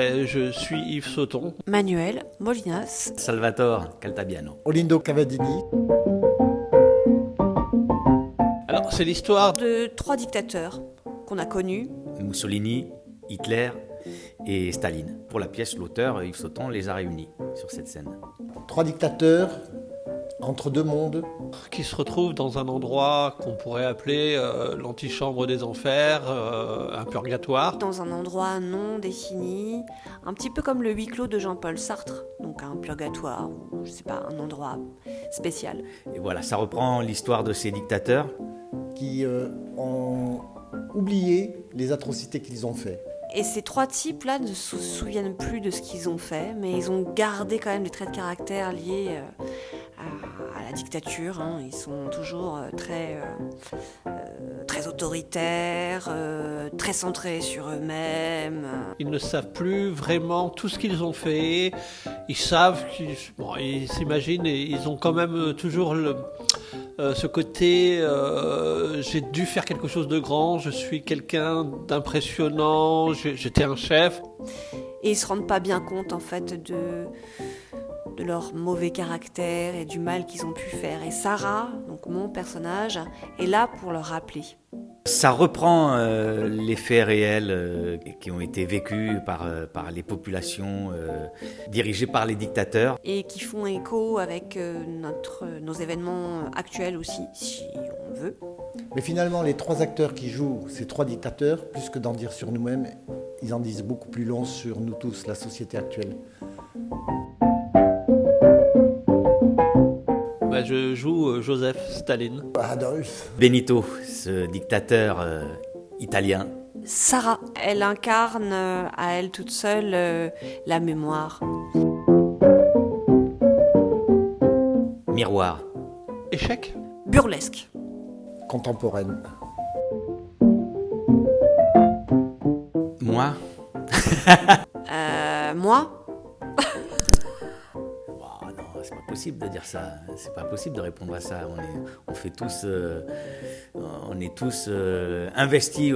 Je suis Yves Sauton. Manuel Molinas. Salvatore Caltabiano. Olindo Cavadini. Alors, c'est l'histoire De 3 dictateurs qu'on a connus. Mussolini, Hitler et Staline. Pour la pièce, l'auteur Yves Sauton les a réunis sur cette scène. 3 dictateurs entre 2 mondes. qui se retrouve dans un endroit qu'on pourrait appeler l'antichambre des enfers, un purgatoire. Dans un endroit non défini, un petit peu comme le huis clos de Jean-Paul Sartre, donc un purgatoire ou je sais pas, un endroit spécial. Et voilà, ça reprend l'histoire de ces dictateurs. Qui ont oublié les atrocités qu'ils ont fait. Et ces 3 types-là ne se souviennent plus de ce qu'ils ont fait, mais ils ont gardé quand même des traits de caractère liés à la dictature. Hein. Ils sont toujours très autoritaires, très centrés sur eux-mêmes. Ils ne savent plus vraiment tout ce qu'ils ont fait. Ils savent, ils s'imaginent et ils ont quand même toujours ce côté j'ai dû faire quelque chose de grand, je suis quelqu'un d'impressionnant, j'étais un chef. Et ils se rendent pas bien compte en fait de leur mauvais caractère et du mal qu'ils ont pu faire. Et Sarah, donc mon personnage, est là pour leur rappeler. Ça reprend les faits réels qui ont été vécus par les populations dirigées par les dictateurs. Et qui font écho avec nos événements actuels aussi, si on veut. Mais finalement, les 3 acteurs qui jouent ces 3 dictateurs, plus que d'en dire sur nous-mêmes, ils en disent beaucoup plus long sur nous tous, la société actuelle. Je joue Joseph Staline. Adolphe. Benito, ce dictateur italien. Sarah, elle incarne à elle toute seule la mémoire. Miroir. Échec. Burlesque. Contemporaine. Moi. Moi, Oh non, c'est pas possible de dire ça. C'est pas possible de répondre à ça. On est tous investis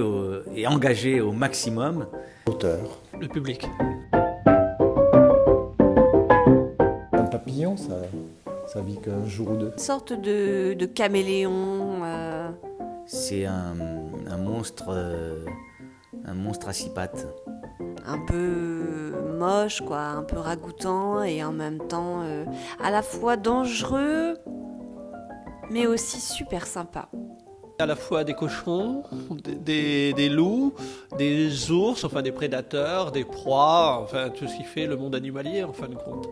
et engagés au maximum. Auteur. Le public. Un papillon, ça vit qu'un jour ou 2. une sorte de caméléon. C'est un monstre à 6 pattes. Un peu moche, quoi, un peu ragoûtant et en même temps à la fois dangereux, mais aussi super sympa. À la fois des cochons, des loups, des ours, enfin des prédateurs, des proies, enfin tout ce qui fait le monde animalier en fin de compte.